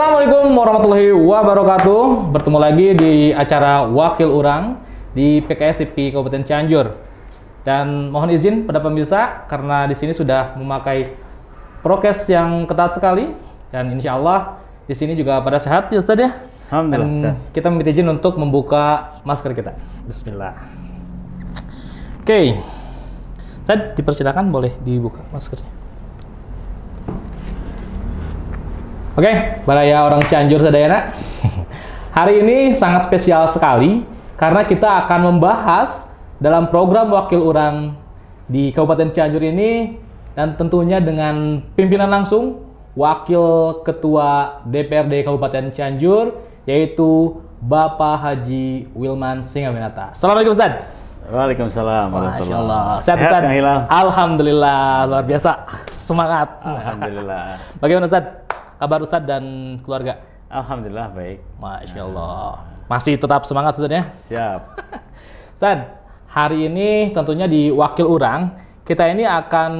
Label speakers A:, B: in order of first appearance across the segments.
A: Assalamualaikum warahmatullahi wabarakatuh. Bertemu lagi di acara Wakil Urang di PKS TV Kabupaten Cianjur. Dan mohon izin pada pemirsa karena di sini sudah memakai prokes yang ketat sekali dan insya Allah di sini juga pada sehat ya Ustaz ya.
B: Alhamdulillah.
A: Dan kita minta izin untuk membuka masker kita. Bismillah. Oke. Ustaz dipersilakan boleh dibuka maskernya. Oke, baraya orang Cianjur sadayana. Hari ini sangat spesial sekali karena kita akan membahas dalam program Wakil Urang di Kabupaten Cianjur ini dan tentunya dengan pimpinan langsung Wakil Ketua DPRD Kabupaten Cianjur yaitu Bapak Haji Wilman Singawinata. Assalamualaikum Ustaz.
B: Waalaikumsalam.
A: Masya Allah. Sehat Ustaz? Alhamdulillah, luar biasa. Semangat.
B: Alhamdulillah.
A: Bagaimana Ustaz? Kabar Ustadz dan keluarga?
B: Alhamdulillah baik.
A: Masya Allah. Masih tetap semangat Ustadz ya?
B: Siap.
A: Ustadz, hari ini tentunya di Wakil Urang, kita ini akan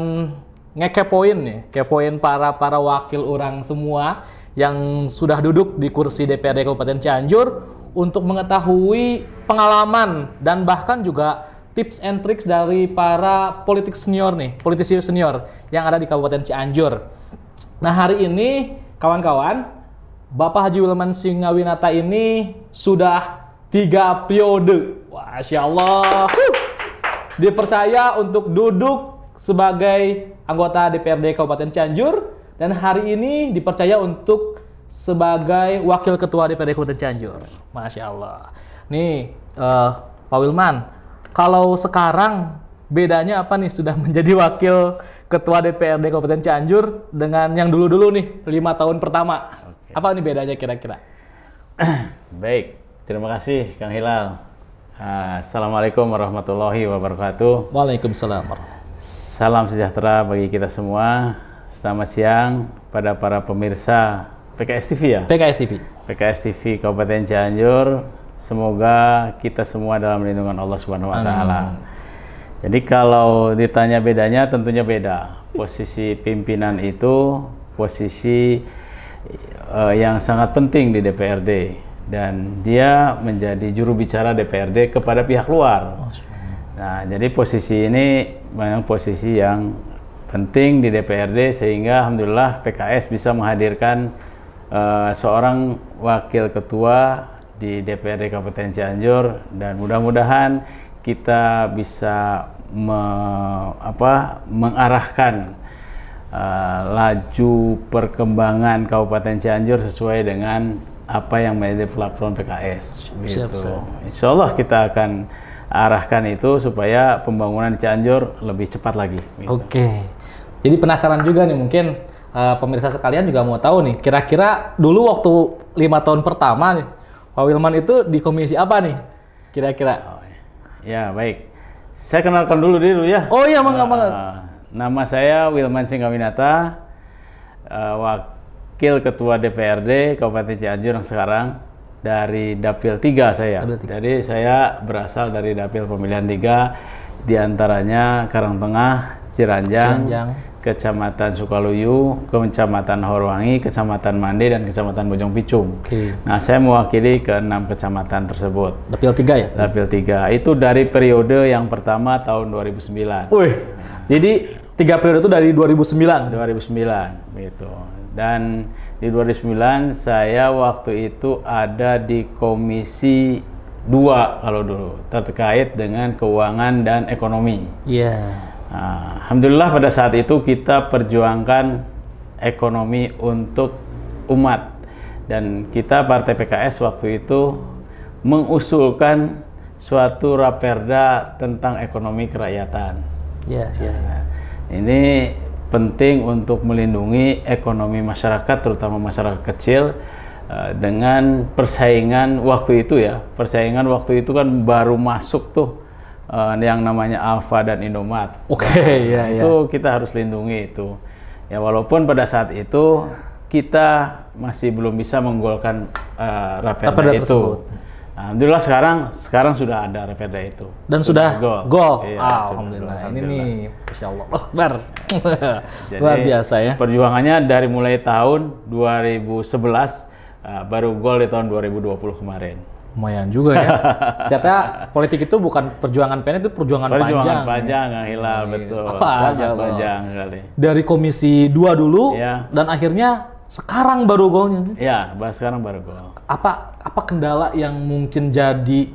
A: ngekepoin nih, kepoin para wakil urang semua yang sudah duduk di kursi DPRD Kabupaten Cianjur untuk mengetahui pengalaman dan bahkan juga tips and tricks dari para politisi senior yang ada di Kabupaten Cianjur. Nah hari ini kawan-kawan, Bapak Haji Wilman Singawinata ini sudah 3 periode. Masya Allah. Dipercaya untuk duduk sebagai anggota DPRD Kabupaten Cianjur. Dan hari ini dipercaya untuk sebagai Wakil Ketua DPRD Kabupaten Cianjur. Masya Allah. Nih, Pak Wilman, kalau sekarang bedanya apa nih sudah menjadi Wakil Ketua DPRD Kabupaten Cianjur dengan yang dulu-dulu nih, 5 tahun pertama. Oke. Apa nih bedanya kira-kira?
B: Baik, terima kasih Kang Hilal. Assalamualaikum warahmatullahi wabarakatuh.
A: Waalaikumsalam.
B: Salam sejahtera bagi kita semua. Selamat siang pada para pemirsa PKS TV ya?
A: PKS TV.
B: PKS TV Kabupaten Cianjur. Semoga kita semua dalam lindungan Allah Subhanahu wa Ta'ala. Jadi kalau ditanya bedanya tentunya beda. Posisi pimpinan itu posisi yang sangat penting di DPRD dan dia menjadi juru bicara DPRD kepada pihak luar. Nah, jadi posisi ini memang posisi yang penting di DPRD sehingga alhamdulillah PKS bisa menghadirkan seorang wakil ketua di DPRD Kabupaten Cianjur dan mudah-mudahan kita bisa mengarahkan laju perkembangan Kabupaten Cianjur sesuai dengan apa yang menjadi platform PKS. Gitu. Insya Allah kita akan arahkan itu supaya pembangunan di Cianjur lebih cepat lagi. Gitu.
A: Oke. Jadi penasaran juga nih mungkin pemirsa sekalian juga mau tahu nih kira-kira dulu waktu 5 tahun pertama nih Pak Wilman itu di komisi apa nih kira-kira?
B: Ya baik, saya kenalkan dulu ya.
A: Oh iya, mangga.
B: Nama saya Wilman Singawinata, Wakil Ketua DPRD Kabupaten Cianjur yang sekarang dari Dapil 3 saya. Jadi saya berasal dari Dapil Pemilihan 3, diantaranya Karangtengah, Ciranjang, Kecamatan Sukaluyu, Kecamatan Horwangi, Kecamatan Mande, dan Kecamatan Bojong Picung.
A: Oke.
B: Nah, saya mewakili ke 6 kecamatan tersebut.
A: Dapil 3 ya?
B: Dapil 3. Itu dari periode yang pertama tahun 2009.
A: Wih, jadi 3 periode itu dari 2009?
B: 2009, gitu. Dan di 2009 saya waktu itu ada di Komisi 2 kalau dulu, terkait dengan keuangan dan ekonomi.
A: Iya.
B: Nah, alhamdulillah pada saat itu kita perjuangkan ekonomi untuk umat dan kita Partai PKS waktu itu mengusulkan suatu raperda tentang ekonomi kerakyatan.
A: Iya.
B: Ini penting untuk melindungi ekonomi masyarakat terutama masyarakat kecil dengan persaingan waktu itu ya. Persaingan waktu itu kan baru masuk tuh yang namanya Alfa dan Indomaret.
A: Oke, ya.
B: Itu kita harus lindungi itu. Ya walaupun pada saat itu kita masih belum bisa menggolkan raperda itu.
A: Tersebut.
B: Alhamdulillah sekarang sudah ada raperda itu.
A: Dan sudah gol.
B: Iya,
A: Alhamdulillah. Ini nih, Masya Allah. Akbar.
B: Jadi,
A: luar biasa ya.
B: Perjuangannya dari mulai tahun 2011 baru gol di tahun 2020 kemarin.
A: Lumayan juga ya. Ternyata politik itu bukan perjuangan pendek, itu perjuangan panjang.
B: Perjuangan panjang, Kang Hilal, betul. Sangat panjang sekali.
A: Dari Komisi 2 dulu,
B: ya.
A: Dan akhirnya sekarang baru golnya.
B: Ya, sekarang baru gol.
A: Apa kendala yang mungkin jadi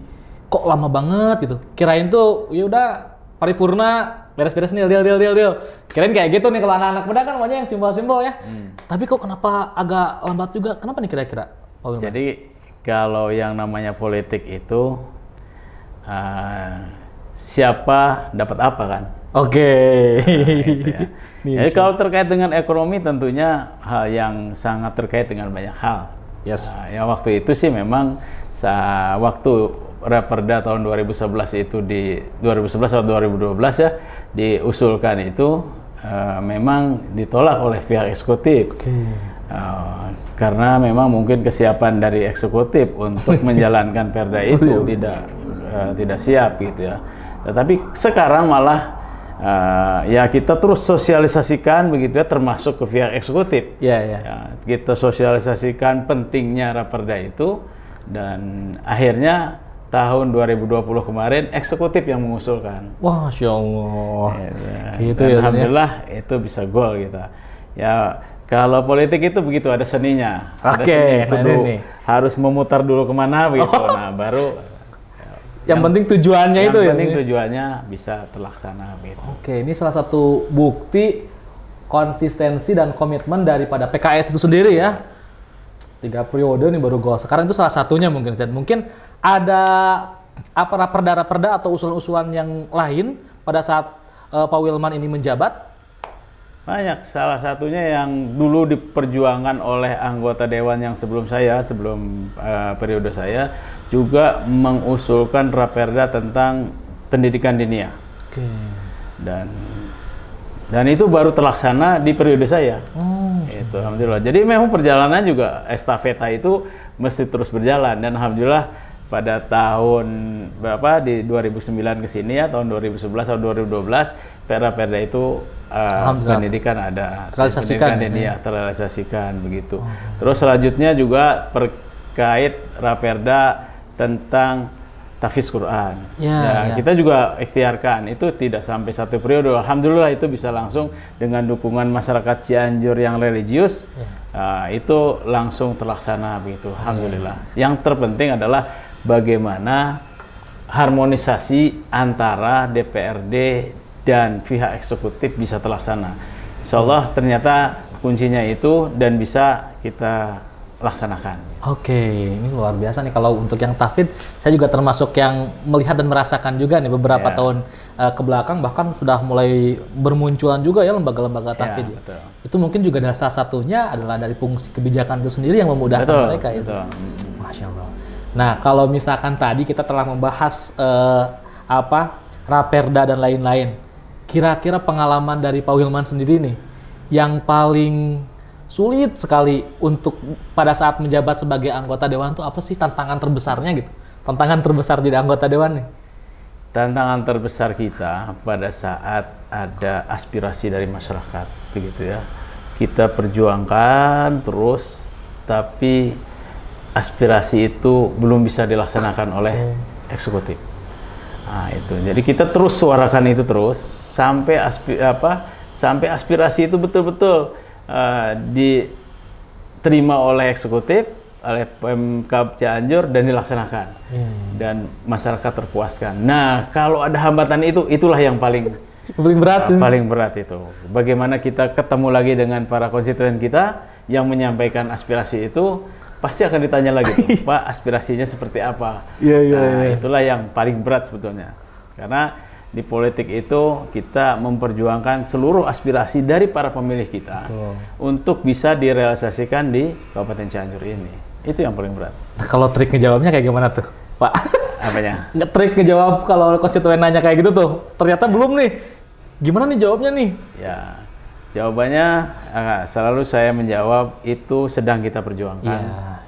A: kok lama banget gitu? Kirain tuh ya udah paripurna beres-beres nih, deal. Kirain kayak gitu nih, kalau anak-anak muda kan maunya yang simpel-simpel ya. Tapi kok kenapa agak lambat juga? Kenapa nih kira-kira?
B: Jadi kalau yang namanya politik itu siapa dapat apa kan?
A: Oke.
B: Gitu ya. Jadi kalau terkait dengan ekonomi tentunya hal yang sangat terkait dengan banyak hal.
A: Yes.
B: Ya waktu itu sih memang waktu Raperda tahun 2011 itu di 2011 atau 2012 ya diusulkan itu memang ditolak oleh pihak eksekutif. Karena memang mungkin kesiapan dari eksekutif untuk menjalankan perda itu tidak siap gitu ya. Tetapi sekarang malah ya kita terus sosialisasikan begitu ya, termasuk ke pihak eksekutif. Ya, kita sosialisasikan pentingnya Raperda itu, dan akhirnya tahun 2020 kemarin eksekutif yang mengusulkan.
A: Wah, Masya Allah.
B: Gitu ya, alhamdulillah itu bisa gol kita. Ya kalau politik itu begitu, ada seninya.
A: Oke,
B: nah harus memutar dulu kemana begitu. Nah baru.
A: Yang penting tujuannya itu ya.
B: Yang penting tujuannya bisa terlaksana gitu.
A: Oke, ini salah satu bukti konsistensi dan komitmen daripada PKS itu sendiri ya. 3 periode nih baru gol. Sekarang itu salah satunya mungkin. Mungkin ada apa raperda atau usulan yang lain pada saat Pak Wilman ini menjabat?
B: Banyak. Salah satunya yang dulu diperjuangkan oleh anggota dewan yang sebelum periode saya, juga mengusulkan raperda tentang pendidikan dinia. Dan itu baru terlaksana di periode saya. Itu alhamdulillah. Jadi memang perjalanan juga estafeta itu mesti terus berjalan, dan alhamdulillah pada tahun di 2009 ke sini ya, tahun 2011 atau 2012 perda itu pendidikan ada, pendidikan dinia terrealisasikan begitu. Terus selanjutnya juga terkait raperda tentang tahfiz Quran. Kita juga ikhtiarkan, itu tidak sampai 1 periode. Alhamdulillah itu bisa langsung dengan dukungan masyarakat Cianjur yang religius, itu langsung terlaksana begitu. Alhamdulillah. Yang terpenting adalah bagaimana harmonisasi antara DPRD dan pihak eksekutif bisa terlaksana. Insya Allah ternyata kuncinya itu dan bisa kita laksanakan.
A: Oke, ini luar biasa nih. Kalau untuk yang tahfidz, saya juga termasuk yang melihat dan merasakan juga nih beberapa tahun ke belakang, bahkan sudah mulai bermunculan juga ya lembaga-lembaga tahfidz. Itu mungkin juga salah satunya adalah dari fungsi kebijakan itu sendiri yang memudahkan mereka itu. Masya Allah. Nah, kalau misalkan tadi kita telah membahas raperda dan lain-lain, kira-kira pengalaman dari Pak Wilman sendiri nih yang paling sulit sekali untuk pada saat menjabat sebagai anggota dewan itu apa sih tantangan terbesarnya gitu? Tantangan terbesar jadi anggota dewan nih?
B: Tantangan terbesar kita pada saat ada aspirasi dari masyarakat, begitu ya. Kita perjuangkan terus, tapi aspirasi itu belum bisa dilaksanakan oleh eksekutif. Nah, itu. Jadi kita terus suarakan itu terus sampai sampai aspirasi itu betul-betul diterima oleh eksekutif, oleh Pemkab Cianjur dan dilaksanakan, dan masyarakat terpuaskan. Nah, kalau ada hambatan itulah yang paling berat. Paling berat itu. Bagaimana kita ketemu lagi dengan para konstituen kita yang menyampaikan aspirasi itu, pasti akan ditanya lagi tuh, Pak, aspirasinya seperti apa? Itulah yang paling berat sebetulnya. Karena di politik itu kita memperjuangkan seluruh aspirasi dari para pemilih kita untuk bisa direalisasikan di Kabupaten Cianjur ini. Itu yang paling berat.
A: Nah, kalau trik ngejawabnya kayak gimana tuh, Pak?
B: Apanya?
A: Trik ngejawab kalau konstituen nanya kayak gitu tuh, ternyata belum nih. Gimana nih jawabnya nih? Ya,
B: jawabannya selalu saya menjawab itu sedang kita perjuangkan.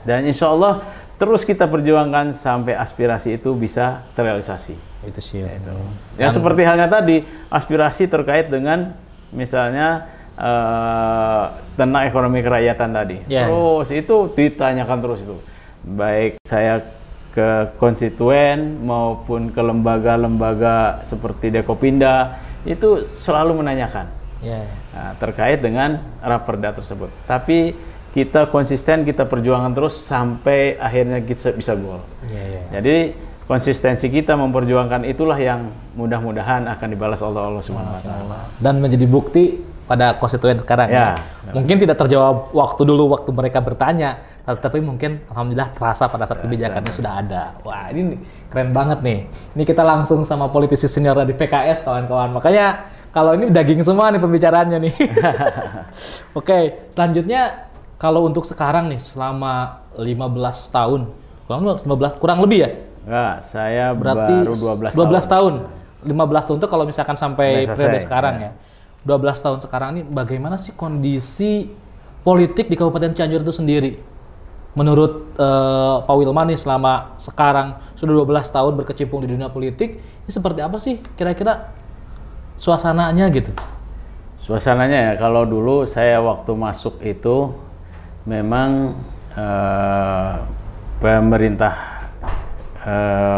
B: Dan insya Allah terus kita perjuangkan sampai aspirasi itu bisa terrealisasi.
A: Itu sih.
B: Ya seperti halnya tadi, aspirasi terkait dengan misalnya tentang ekonomi kerakyatan tadi. Terus itu ditanyakan terus itu. Baik saya ke konstituen maupun ke lembaga-lembaga seperti Dekopinda itu selalu menanyakan terkait dengan raperda tersebut. Tapi kita konsisten, kita perjuangan terus sampai akhirnya kita bisa gol. Jadi konsistensi kita memperjuangkan itulah yang mudah-mudahan akan dibalas Allah Subhanahu wa taala.
A: Dan menjadi bukti pada konstituen sekarang ya. Mungkin tidak terjawab waktu mereka bertanya, tapi mungkin alhamdulillah terasa pada saat kebijakannya sudah ada. Wah, ini keren banget nih. Ini kita langsung sama politisi senior dari PKS, kawan-kawan. Makanya kalau ini daging semua nih pembicaraannya nih. Oke, selanjutnya kalau untuk sekarang nih selama 15 tahun. Kurang lebih ya?
B: Enggak, saya
A: berarti
B: baru
A: 12 tahun. 15 tahun itu kalau misalkan sampai periode sekarang ya. 12 tahun sekarang ini bagaimana sih kondisi politik di Kabupaten Cianjur itu sendiri? Menurut Pak Wilman nih selama sekarang sudah 12 tahun berkecimpung di dunia politik, ini seperti apa sih kira-kira suasananya gitu?
B: Suasananya ya, kalau dulu saya waktu masuk itu memang pemerintah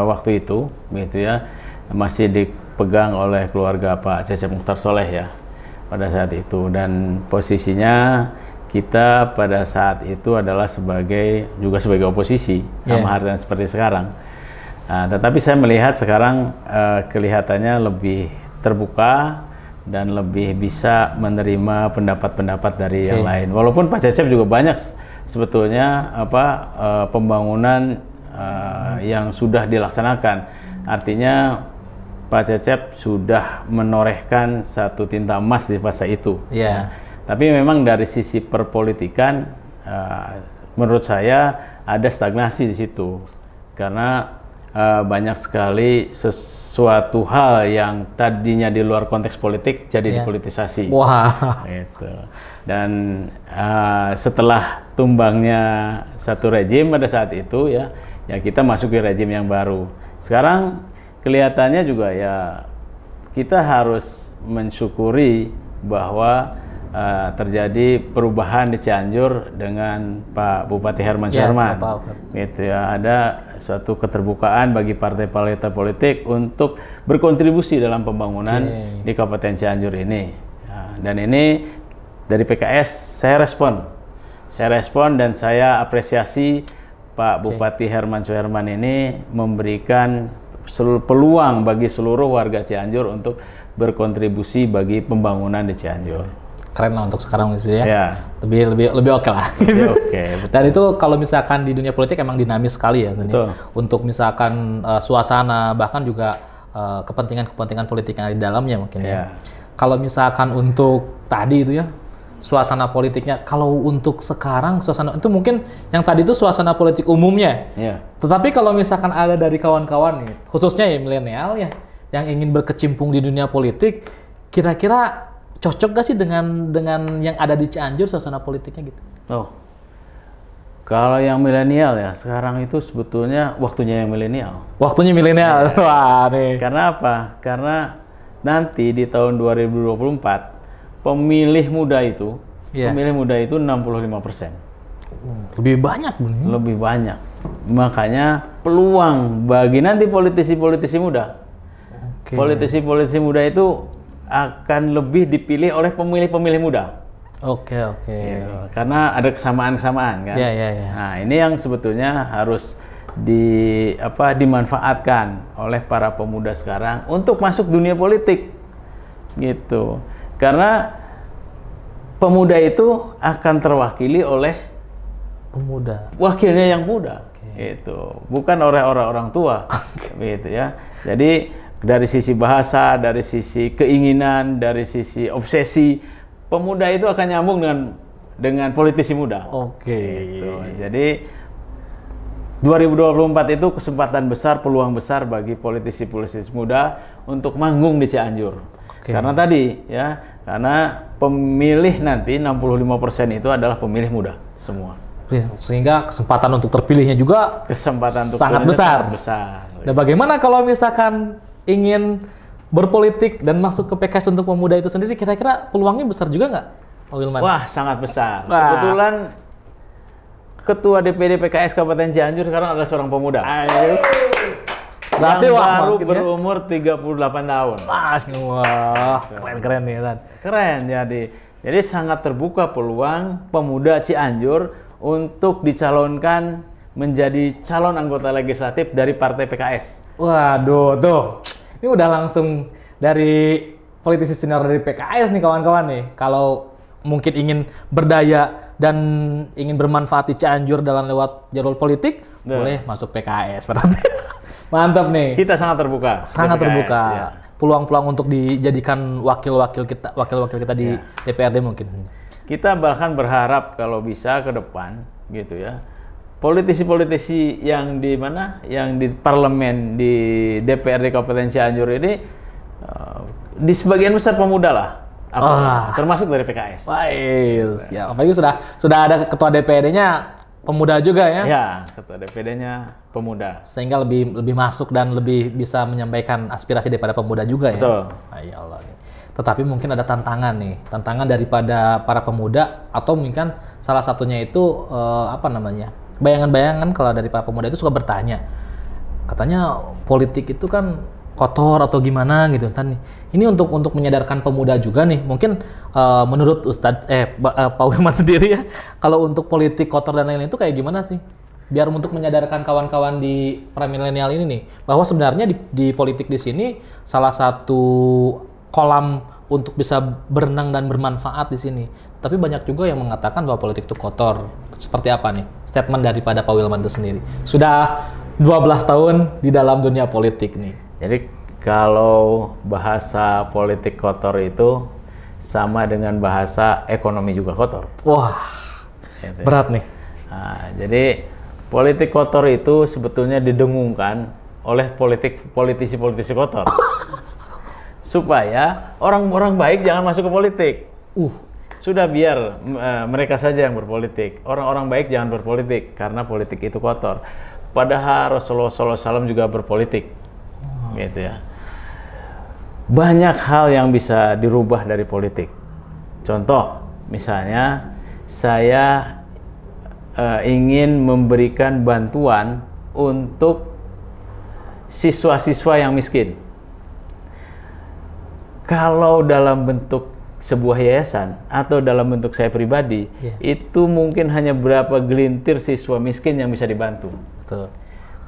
B: waktu itu gitu ya masih dipegang oleh keluarga Pak Cecep Mukhtar Soleh ya pada saat itu, dan posisinya kita pada saat itu adalah sebagai oposisi sama halnya seperti sekarang. Nah, tetapi saya melihat sekarang kelihatannya lebih terbuka dan lebih bisa menerima pendapat-pendapat dari yang lain. Walaupun Pak Cecep juga banyak sebetulnya pembangunan yang sudah dilaksanakan. Artinya Pak Cecep sudah menorehkan satu tinta emas di masa itu. Tapi memang dari sisi perpolitikan, menurut saya ada stagnasi di situ, karena banyak sekali sesuatu hal yang tadinya di luar konteks politik jadi dipolitisasi. Gitu. Dan setelah tumbangnya satu rejim pada saat itu ya kita masuk ke rejim yang baru. Sekarang kelihatannya juga ya kita harus mensyukuri bahwa terjadi perubahan di Cianjur dengan Pak Bupati Herman Suherman. Gitu ya, ada suatu keterbukaan bagi partai-partai politik untuk berkontribusi dalam pembangunan di Kabupaten Cianjur ini. Dan ini dari PKS saya respon dan saya apresiasi Pak Bupati Herman Suherman ini memberikan peluang bagi seluruh warga Cianjur untuk berkontribusi bagi pembangunan di Cianjur.
A: Keren lah untuk sekarang sih ya. Lebih oke lah. Dan itu kalau misalkan di dunia politik emang dinamis sekali ya. Untuk misalkan suasana bahkan juga kepentingan-kepentingan politik yang ada di dalamnya mungkin ya. Kalau misalkan untuk tadi itu ya suasana politiknya, kalau untuk sekarang suasana itu mungkin yang tadi itu suasana politik umumnya. Tetapi kalau misalkan ada dari kawan-kawan nih, khususnya ya milenial ya yang ingin berkecimpung di dunia politik, kira-kira cocok gak sih dengan yang ada di Cianjur suasana politiknya gitu?
B: Kalau yang milenial ya sekarang itu sebetulnya waktunya yang milenial.
A: Waktunya milenial. Wah, nih.
B: Karena apa? Karena nanti di tahun 2024 pemilih muda itu 65%.
A: Lebih banyak, Bun.
B: Lebih banyak. Makanya peluang bagi nanti politisi-politisi muda. Politisi-politisi muda itu akan lebih dipilih oleh pemilih-pemilih muda. Karena ada kesamaan-kesamaan kan. Nah, ini yang sebetulnya harus dimanfaatkan oleh para pemuda sekarang untuk masuk dunia politik. Gitu. Karena pemuda itu akan terwakili oleh wakilnya yang muda. Gitu. Bukan oleh orang-orang tua. Gitu ya. Jadi dari sisi bahasa, dari sisi keinginan, dari sisi obsesi, pemuda itu akan nyambung dengan politisi muda. Gitu. Jadi 2024 itu kesempatan besar, peluang besar bagi politisi-politisi muda untuk manggung di Cianjur. Karena tadi ya, karena pemilih nanti 65% itu adalah pemilih muda semua.
A: Sehingga kesempatan untuk terpilihnya juga sangat besar. Nah, bagaimana kalau misalkan ingin berpolitik dan masuk ke PKS untuk pemuda itu sendiri, kira-kira peluangnya besar juga nggak? Pak Wilman?
B: Wah, sangat besar.
A: Wah.
B: Kebetulan Ketua DPD PKS Kabupaten Cianjur sekarang adalah seorang pemuda.
A: Ayo. Berarti
B: Yang
A: wah,
B: baru
A: makin ya.
B: berumur 38 tahun.
A: Wah, keren-keren nih, Tan.
B: Keren jadi sangat terbuka peluang pemuda Cianjur untuk dicalonkan menjadi calon anggota legislatif dari partai PKS.
A: Waduh, tuh. Ini udah langsung dari politisi senior dari PKS nih kawan-kawan nih. Kalau mungkin ingin berdaya dan ingin bermanfaat di Cianjur dalam lewat jalur politik, boleh masuk PKS berarti. Mantap nih.
B: Kita sangat terbuka.
A: Sangat
B: PKS,
A: terbuka.
B: ya.
A: Peluang-peluang untuk dijadikan wakil-wakil kita di DPRD mungkin.
B: Kita bahkan berharap kalau bisa ke depan gitu ya. Politisi-politisi yang di mana? Yang di parlemen di DPRD Kabupaten Cianjur ini di sebagian besar pemuda lah. Termasuk dari PKS.
A: Baik, ya. Apalagi sudah ada ketua DPRD-nya pemuda juga ya.
B: Ya, ketua DPD-nya pemuda.
A: Sehingga lebih masuk dan lebih bisa menyampaikan aspirasi daripada pemuda juga ya.
B: Betul.
A: Ya Allah nih. Tetapi mungkin ada tantangan nih, tantangan daripada para pemuda atau mungkin salah satunya itu bayangan-bayangan kalau dari para pemuda itu suka bertanya. Katanya politik itu kan kotor atau gimana gitu Ustaz nih. Ini untuk menyadarkan pemuda juga nih. Mungkin menurut Ustadz Pak Wilman sendiri ya, kalau untuk politik kotor dan lain-lain itu kayak gimana sih? Biar untuk menyadarkan kawan-kawan di para milenial ini nih, bahwa sebenarnya di politik di sini salah satu kolam untuk bisa berenang dan bermanfaat di sini. Tapi banyak juga yang mengatakan bahwa politik itu kotor. Seperti apa nih statement daripada Pak Wilman itu sendiri? Sudah 12 tahun di dalam dunia politik nih.
B: Jadi kalau bahasa politik kotor itu sama dengan bahasa ekonomi juga kotor.
A: Wah,
B: Gitu.
A: berat nih.
B: Nah, jadi politik kotor itu sebetulnya didengungkan oleh politisi-politisi kotor. Supaya orang-orang baik jangan masuk ke politik. Sudah biar mereka saja yang berpolitik. Orang-orang baik jangan berpolitik karena politik itu kotor. Padahal Rasulullah SAW juga berpolitik. Gitu ya. Banyak hal yang bisa dirubah dari politik. Contoh, misalnya saya ingin memberikan bantuan untuk siswa-siswa yang miskin. Kalau dalam bentuk sebuah yayasan atau dalam bentuk saya pribadi, itu mungkin hanya berapa gelintir siswa miskin yang bisa dibantu.
A: Betul.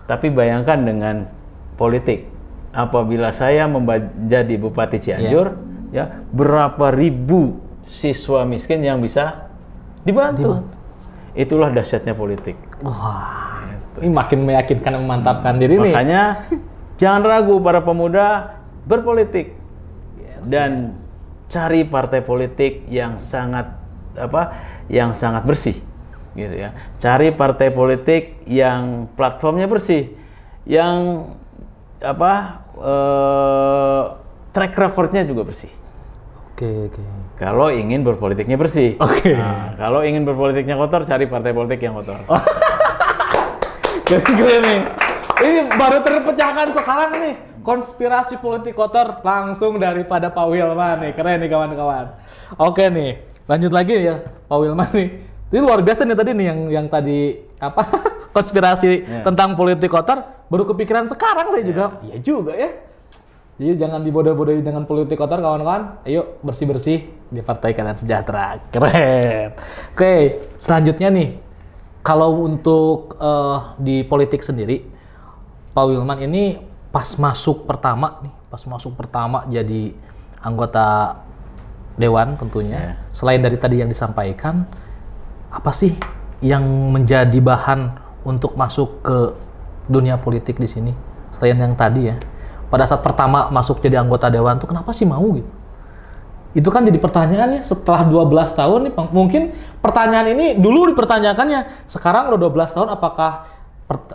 B: Tapi bayangkan dengan politik. Apabila saya menjadi Bupati Cianjur, ya berapa ribu siswa miskin yang bisa dibantu. Itulah dahsyatnya politik.
A: Wah, ini makin meyakinkan dan memantapkan diri nih.
B: Makanya jangan ragu para pemuda berpolitik dan cari partai politik yang sangat bersih, gitu ya. Cari partai politik yang platformnya bersih, yang track recordnya juga bersih.
A: Oke.
B: Kalau ingin berpolitiknya bersih.
A: Nah,
B: kalau ingin berpolitiknya kotor, cari partai politik yang kotor.
A: Keren nih. Ini baru terpecahkan sekarang nih. Konspirasi politik kotor langsung daripada Pak Wilman nih. Keren nih kawan-kawan. Oke nih, lanjut lagi ya Pak Wilman nih. Ini luar biasa nih tadi nih yang tadi konspirasi tentang politik kotor baru kepikiran sekarang saya juga. Iya juga ya. Jadi jangan dibodoh-bodohi dengan politik kotor kawan-kawan. Ayo bersih-bersih di Partai Keadilan Sejahtera. Keren. Oke, selanjutnya nih. Kalau untuk di politik sendiri, Pak Wilman ini pas masuk pertama jadi anggota dewan tentunya. Selain dari tadi yang disampaikan, apa sih yang menjadi bahan untuk masuk ke dunia politik di sini? Selain yang tadi ya. Pada saat pertama masuk jadi anggota dewan tuh kenapa sih mau gitu? Itu kan jadi pertanyaannya setelah 12 tahun nih, mungkin pertanyaan ini dulu dipertanyakannya, sekarang udah 12 tahun apakah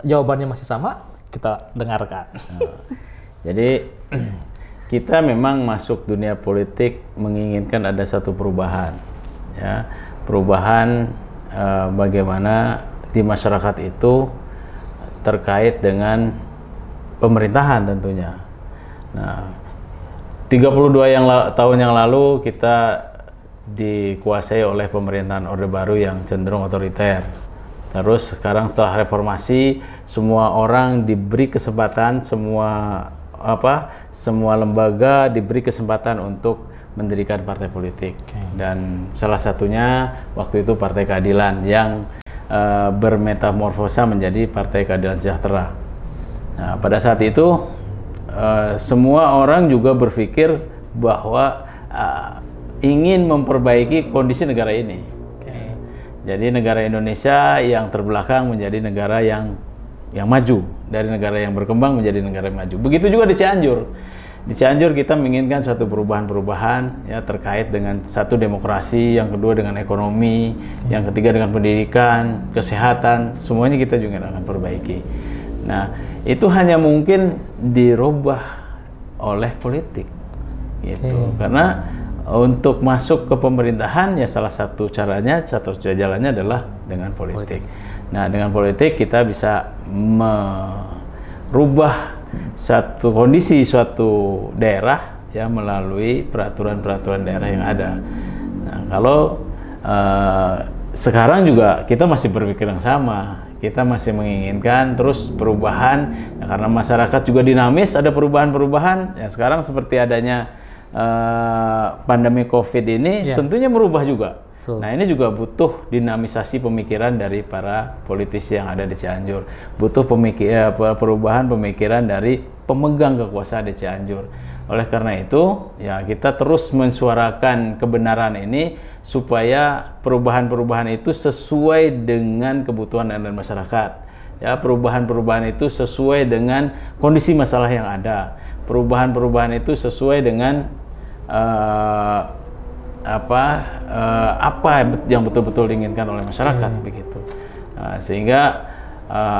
A: jawabannya masih sama? Kita dengarkan.
B: Jadi kita memang masuk dunia politik menginginkan ada satu perubahan, ya, perubahan bagaimana di masyarakat itu terkait dengan pemerintahan tentunya. Nah, 32 tahun yang lalu kita dikuasai oleh pemerintahan Orde Baru yang cenderung otoriter. Terus sekarang setelah reformasi, semua orang diberi kesempatan, semua lembaga diberi kesempatan untuk mendirikan partai politik. Dan salah satunya waktu itu Partai Keadilan yang bermetamorfosa menjadi Partai Keadilan Sejahtera. Nah, pada saat itu semua orang juga berpikir bahwa ingin memperbaiki kondisi negara ini. Jadi negara Indonesia yang terbelakang menjadi negara yang maju, dari negara yang berkembang menjadi negara yang maju. Begitu juga di Cianjur. Di Cianjur kita menginginkan suatu perubahan-perubahan ya, terkait dengan satu demokrasi, yang kedua dengan ekonomi, yang ketiga dengan pendidikan, kesehatan, semuanya kita juga akan perbaiki. Nah, itu hanya mungkin dirubah oleh politik gitu. Karena untuk masuk ke pemerintahan ya salah satu caranya, satu jalannya adalah dengan politik. Nah, dengan politik kita bisa merubah satu kondisi suatu daerah ya melalui peraturan-peraturan daerah yang ada. Nah, kalau sekarang juga kita masih berpikir yang sama. Kita masih menginginkan terus perubahan ya, karena masyarakat juga dinamis, ada perubahan-perubahan. Ya, sekarang seperti adanya pandemi COVID ini tentunya merubah juga. Nah, ini juga butuh dinamisasi pemikiran dari para politisi yang ada di Cianjur. Butuh perubahan pemikiran dari pemegang kekuasaan di Cianjur. Oleh karena itu, ya kita terus mensuarakan kebenaran ini supaya perubahan-perubahan itu sesuai dengan kebutuhan dan masyarakat. Ya, perubahan-perubahan itu sesuai dengan kondisi masalah yang ada. Perubahan-perubahan itu sesuai dengan apa yang betul-betul diinginkan oleh masyarakat begitu. Sehingga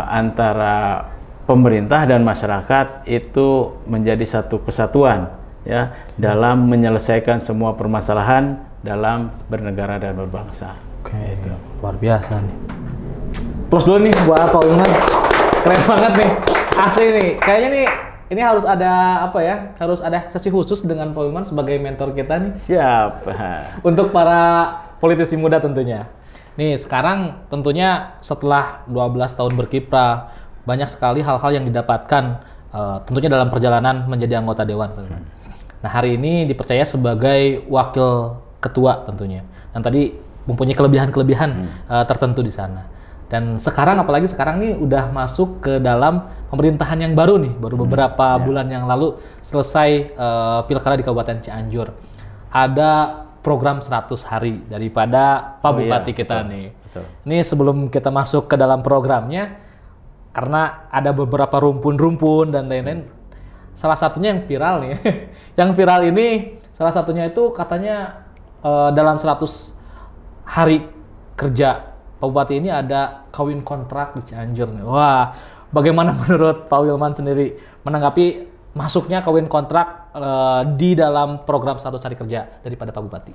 B: antara pemerintah dan masyarakat itu menjadi satu kesatuan ya dalam menyelesaikan semua permasalahan dalam bernegara dan berbangsa.
A: Gitu. Luar biasa nih. Plus dulu nih buat Pak Wilman, keren banget nih, asli nih. Kayaknya nih ini harus ada harus ada sesi khusus dengan Pak Wilman sebagai mentor kita nih.
B: Siap.
A: Untuk para politisi muda tentunya. Nih sekarang tentunya setelah 12 tahun berkiprah, banyak sekali hal-hal yang didapatkan tentunya dalam perjalanan menjadi anggota dewan. Nah, hari ini dipercaya sebagai wakil ketua tentunya. Dan tadi mempunyai kelebihan-kelebihan tertentu di sana. Dan sekarang, apalagi sekarang nih udah masuk ke dalam pemerintahan yang baru nih, baru beberapa bulan yang lalu selesai pilkada di Kabupaten Cianjur. Ada program 100 hari daripada Pak Bupati kita nih.
B: Betul.
A: Ini sebelum kita masuk ke dalam programnya, karena ada beberapa rumpun-rumpun dan lain-lain, salah satunya yang viral nih. Yang viral ini salah satunya itu katanya dalam 100 hari kerja Pak Bupati ini ada kawin kontrak di Cianjur nih. Wah, bagaimana menurut Pak Wilman sendiri menanggapi masuknya kawin kontrak di dalam program 100 hari kerja daripada Pak Bupati?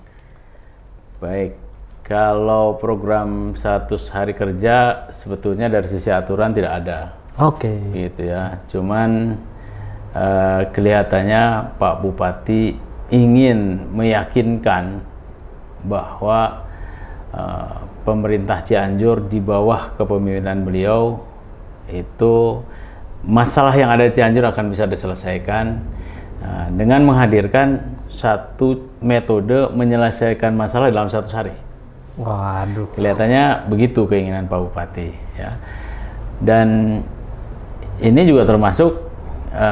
B: Baik, kalau program 100 hari kerja sebetulnya dari sisi aturan tidak ada.
A: Oke.
B: Gitu ya. Cuman kelihatannya Pak Bupati ingin meyakinkan bahwa pemerintah Cianjur di bawah kepemimpinan beliau itu masalah yang ada di Cianjur akan bisa diselesaikan dengan menghadirkan satu metode menyelesaikan masalah dalam 100 hari.
A: Waduh.
B: Kelihatannya begitu keinginan Pak Bupati ya. Dan ini juga termasuk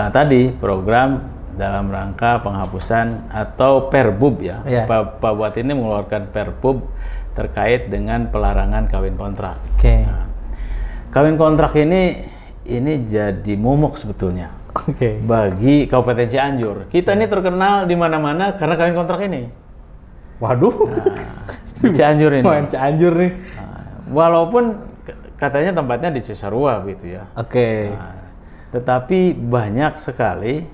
B: tadi program dalam rangka penghapusan atau Perbub ya. Pak Bupati ini mengeluarkan Perbub terkait dengan pelarangan kawin kontrak. Nah, kawin kontrak ini jadi momok sebetulnya bagi Kabupaten Cianjur. Kita ini terkenal di mana-mana karena kawin kontrak ini.
A: Waduh.
B: Di Cianjur ini.
A: Cianjur nih.
B: Walaupun katanya tempatnya di Cisarua gitu ya. Tetapi banyak sekali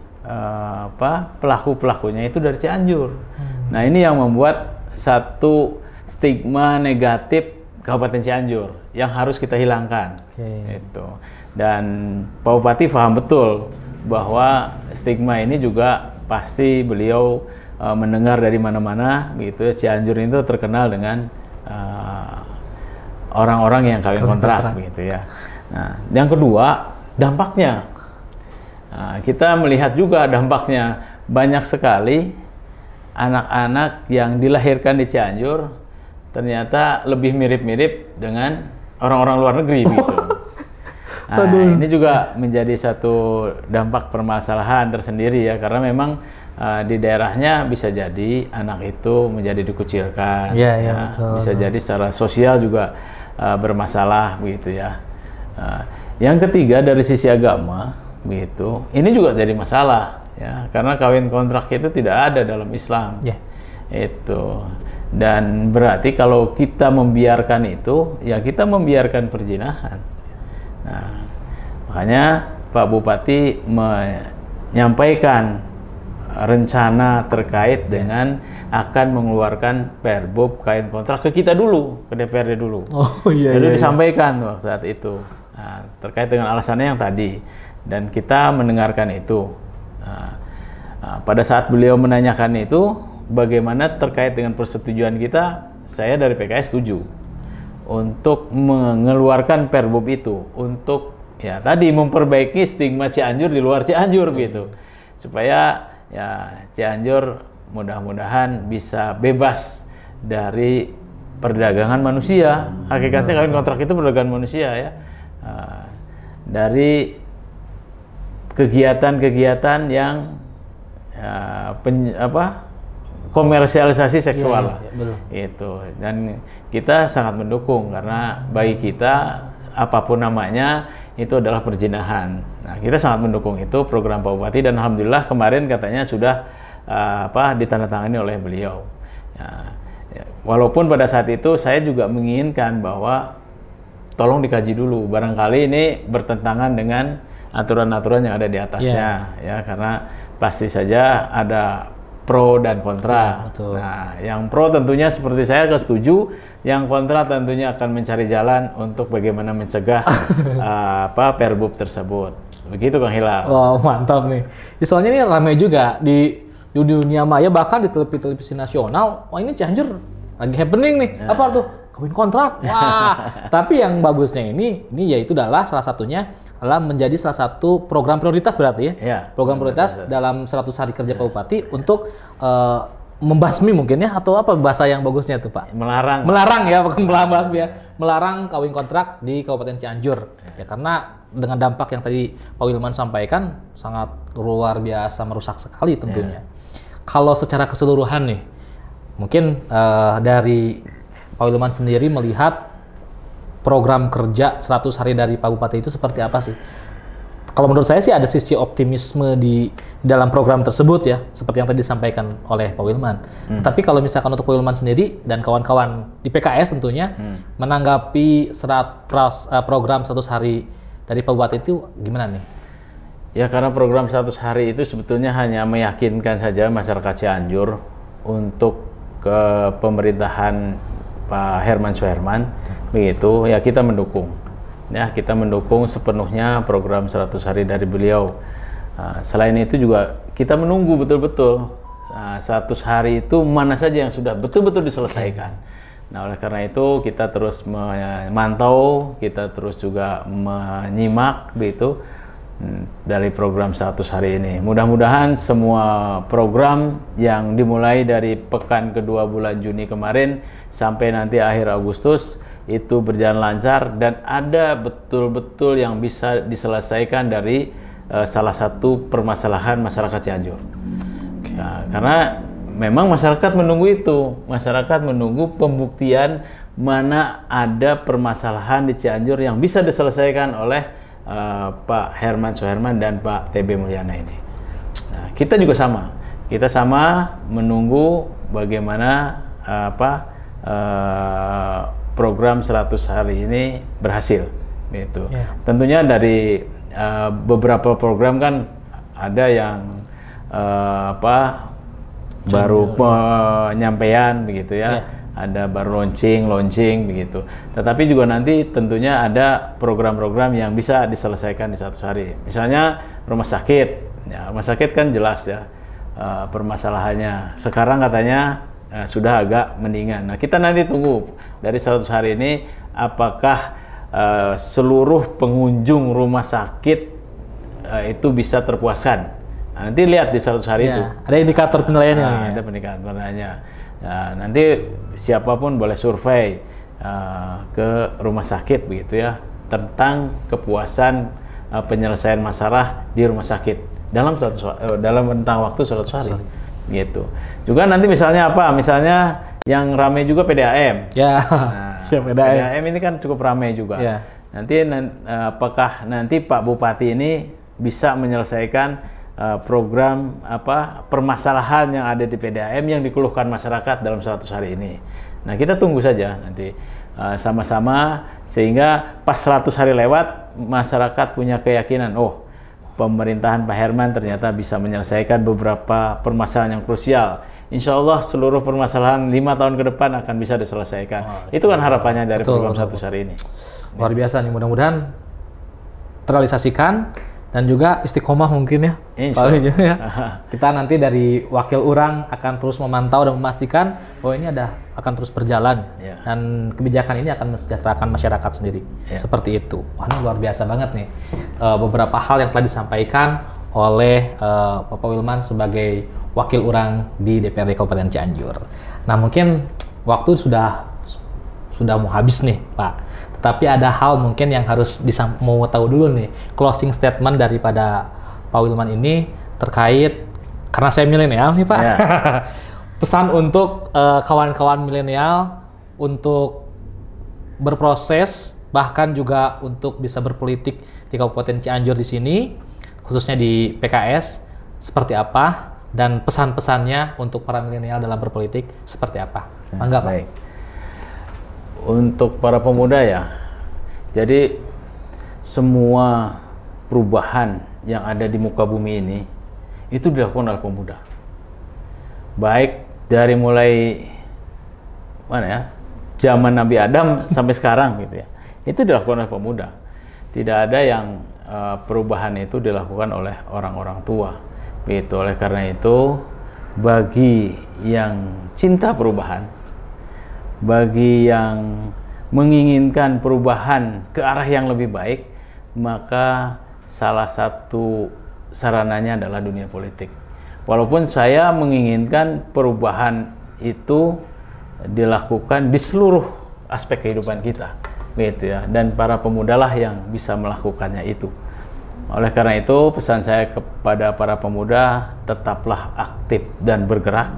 B: pelaku-pelakunya itu dari Cianjur. Nah, ini yang membuat satu stigma negatif Kabupaten Cianjur yang harus kita hilangkan. Gitu. Dan Pak Bupati paham betul bahwa stigma ini juga pasti beliau mendengar dari mana-mana gitu ya, Cianjur itu terkenal dengan orang-orang yang kawin kontrak gitu ya. Nah, yang kedua dampaknya. Nah, kita melihat juga dampaknya, banyak sekali anak-anak yang dilahirkan di Cianjur ternyata lebih mirip-mirip dengan orang-orang luar negeri gitu. Nah, ini juga menjadi satu dampak permasalahan tersendiri ya, karena memang di daerahnya bisa jadi anak itu menjadi dikucilkan,
A: betul,
B: bisa jadi secara sosial juga bermasalah begitu ya. Yang ketiga dari sisi agama begitu, ini juga jadi masalah ya, karena kawin kontrak itu tidak ada dalam Islam. Itu. Dan berarti kalau kita membiarkan itu, ya kita membiarkan perzinahan. Nah, makanya Pak Bupati menyampaikan rencana terkait dengan akan mengeluarkan Perbup kawin kontrak ke kita dulu, ke DPRD dulu. Jadi disampaikan waktu saat itu. Nah, terkait dengan alasannya yang tadi, dan kita mendengarkan itu. Pada saat beliau menanyakan itu, bagaimana terkait dengan persetujuan kita, saya dari PKS setuju untuk mengeluarkan Perbup itu, untuk ya tadi memperbaiki stigma Cianjur di luar Cianjur gitu, supaya ya Cianjur mudah-mudahan bisa bebas dari perdagangan manusia. Hakikatnya kawin kontrak itu perdagangan manusia ya, dari kegiatan-kegiatan yang komersialisasi seksual itu, dan kita sangat mendukung karena bagi kita apapun namanya itu adalah perzinahan. Nah, kita sangat mendukung itu program Pak Bupati, dan alhamdulillah kemarin katanya sudah ditandatangani oleh beliau. Walaupun pada saat itu saya juga menginginkan bahwa tolong dikaji dulu, barangkali ini bertentangan dengan aturan-aturan yang ada di atasnya ya, karena pasti saja ada pro dan kontra. Nah, yang pro tentunya seperti saya setuju, yang kontra tentunya akan mencari jalan untuk bagaimana mencegah Perbup tersebut. Begitu Kang Hilal.
A: Wah, mantap nih. Soalnya ini ramai juga di dunia maya, bahkan di televisi nasional. Wah, ini Cianjur lagi happening nih. Apa tuh? Kawin kontrak. Wah. Tapi yang bagusnya ini yaitu adalah salah satunya adalah menjadi salah satu program prioritas berarti ya. Program prioritas dalam 100 hari kerja Pak Bupati untuk membasmi mungkin ya, atau apa bahasa yang bagusnya tuh Pak? Melarang ya, bukan membasmi ya. Melarang kawin kontrak di Kabupaten Cianjur. Ya, karena dengan dampak yang tadi Pak Wilman sampaikan sangat luar biasa, merusak sekali tentunya. Kalau secara keseluruhan nih, mungkin dari Pak Wilman sendiri melihat program kerja 100 hari dari Pak Bupati itu seperti apa sih? Kalau menurut saya sih ada sisi optimisme di dalam program tersebut ya, seperti yang tadi disampaikan oleh Pak Wilman. Tapi kalau misalkan untuk Pak Wilman sendiri dan kawan-kawan di PKS tentunya menanggapi program 100 hari dari Pak Bupati itu gimana nih?
B: Ya, karena program 100 hari itu sebetulnya hanya meyakinkan saja masyarakat Cianjur untuk ke pemerintahan Pak Herman Suherman, begitu ya, kita mendukung. Ya, kita mendukung sepenuhnya program 100 hari dari beliau. Selain itu juga kita menunggu betul-betul 100 hari itu mana saja yang sudah betul-betul diselesaikan. Nah, oleh karena itu kita terus memantau, kita terus juga menyimak begitu dari program 100 hari ini. Mudah-mudahan semua program yang dimulai dari pekan kedua bulan Juni kemarin sampai nanti akhir Agustus itu berjalan lancar, dan ada betul-betul yang bisa diselesaikan dari salah satu permasalahan masyarakat Cianjur. Nah, karena memang masyarakat menunggu itu, masyarakat menunggu pembuktian mana ada permasalahan di Cianjur yang bisa diselesaikan oleh Pak Herman Suherman dan Pak TB Mulyana ini. Nah, kita juga sama, kita sama menunggu bagaimana program 100 hari ini berhasil. Gitu. Tentunya dari beberapa program kan ada yang baru penyampaian begitu ya. Ada baru launching begitu. Tetapi juga nanti tentunya ada program-program yang bisa diselesaikan di 100 hari. Misalnya rumah sakit. Ya, rumah sakit kan jelas ya. permasalahannya. Sekarang katanya sudah agak mendingan. Nah, kita nanti tunggu dari 100 hari ini apakah seluruh pengunjung rumah sakit itu bisa terpuaskan. Nah, nanti lihat di 100 hari itu.
A: Ada indikator penilaiannya.
B: Ada indikator penilaiannya. Nah, nanti siapapun boleh survei ke rumah sakit begitu ya tentang kepuasan penyelesaian masalah di rumah sakit dalam rentang waktu 100 hari. Gitu. Juga nanti misalnya apa? Misalnya yang ramai juga PDAM.
A: Ya.
B: PDAM ini kan cukup ramai juga.
A: Ya.
B: Nanti apakah nanti Pak Bupati ini bisa menyelesaikan program permasalahan yang ada di PDAM yang dikeluhkan masyarakat dalam 100 hari ini. Nah, kita tunggu saja nanti sama-sama sehingga pas 100 hari lewat masyarakat punya keyakinan, oh, pemerintahan Pak Herman ternyata bisa menyelesaikan beberapa permasalahan yang krusial. Insya Allah seluruh permasalahan 5 tahun ke depan akan bisa diselesaikan. Itu kan harapannya dari program 100 hari ini.
A: Luar biasa nih, mudah-mudahan terrealisasikan dan juga istiqomah mungkin ya. Ya. Kita nanti dari Wakil Urang akan terus memantau dan memastikan bahwa ini akan terus berjalan dan kebijakan ini akan mensejahterakan masyarakat sendiri. Seperti itu. Wah, ini luar biasa banget nih. Beberapa hal yang telah disampaikan oleh Bapak Wilman sebagai Wakil Urang di DPRD Kabupaten Cianjur. Nah, mungkin waktu sudah mau habis nih, Pak. Tapi ada hal mungkin yang harus mau tahu dulu nih, closing statement daripada Pak Wilman ini terkait, karena saya milenial nih Pak, pesan untuk kawan-kawan milenial untuk berproses, bahkan juga untuk bisa berpolitik di Kabupaten Cianjur di sini, khususnya di PKS, seperti apa, dan pesan-pesannya untuk para milenial dalam berpolitik seperti apa? Mangga Pak.
B: Baik. Untuk para pemuda ya, jadi semua perubahan yang ada di muka bumi ini itu dilakukan oleh pemuda. Baik dari mulai zaman Nabi Adam sampai sekarang gitu ya, itu dilakukan oleh pemuda. Tidak ada yang perubahan itu dilakukan oleh orang-orang tua. Gitu. Oleh karena itu, bagi yang cinta perubahan, bagi yang menginginkan perubahan ke arah yang lebih baik, maka salah satu sarananya adalah dunia politik. Walaupun saya menginginkan perubahan itu dilakukan di seluruh aspek kehidupan kita, gitu ya. Dan para pemudalah yang bisa melakukannya itu. Oleh karena itu, pesan saya kepada para pemuda, tetaplah aktif dan bergerak,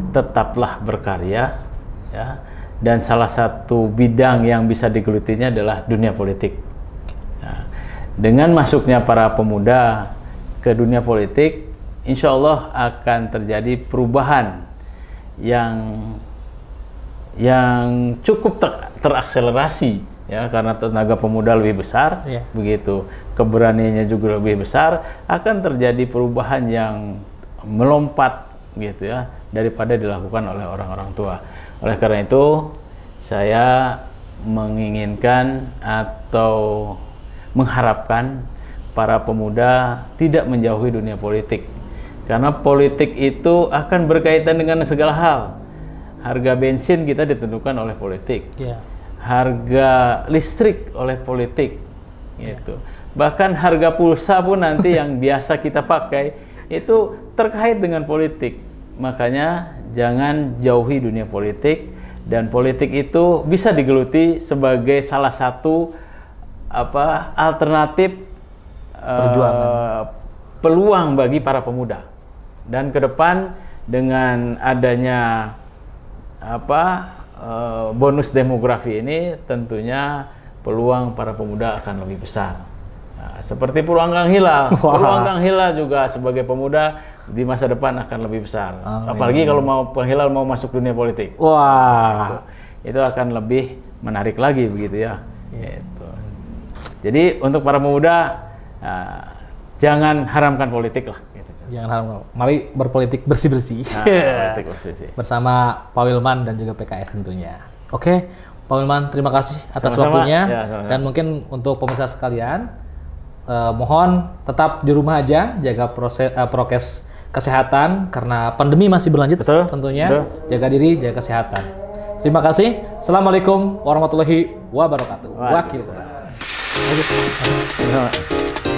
B: tetaplah berkarya, ya. Dan salah satu bidang yang bisa digelutinya adalah dunia politik. Nah, dengan masuknya para pemuda ke dunia politik, insya Allah akan terjadi perubahan yang cukup terakselerasi, ya, karena tenaga pemuda lebih besar, begitu, keberaniannya juga lebih besar, akan terjadi perubahan yang melompat, gitu ya, daripada dilakukan oleh orang-orang tua. Oleh karena itu, saya menginginkan atau mengharapkan para pemuda tidak menjauhi dunia politik. Karena politik itu akan berkaitan dengan segala hal. Harga bensin kita ditentukan oleh politik. Harga listrik oleh politik. Gitu. Bahkan harga pulsa pun nanti yang biasa kita pakai itu terkait dengan politik. Makanya jangan jauhi dunia politik, dan politik itu bisa digeluti sebagai salah satu alternatif peluang bagi para pemuda. Dan ke depan dengan adanya bonus demografi ini, tentunya peluang para pemuda akan lebih besar. Nah, seperti peluang Kang Hilal. Peluang Kang Hilal juga sebagai pemuda di masa depan akan lebih besar. Apalagi kalau Kang Hilal mau masuk dunia politik.
A: Wah,
B: itu akan lebih menarik lagi begitu ya. Gitu. Jadi untuk para pemuda, jangan haramkan politik lah. Gitu.
A: Jangan haramkan. Mari berpolitik bersih-bersih.
B: Politik bersih.
A: Bersama Pak Wilman dan juga PKS tentunya. Oke, Pak Wilman, terima kasih atas waktunya. Dan mungkin untuk pemirsa sekalian, mohon tetap di rumah aja, jaga prokes kesehatan karena pandemi masih berlanjut.
B: Betul,
A: tentunya.
B: betul.
A: Jaga diri, jaga kesehatan. Terima kasih. Assalamualaikum warahmatullahi wabarakatuh. Wakil.
B: Waalaikumsalam.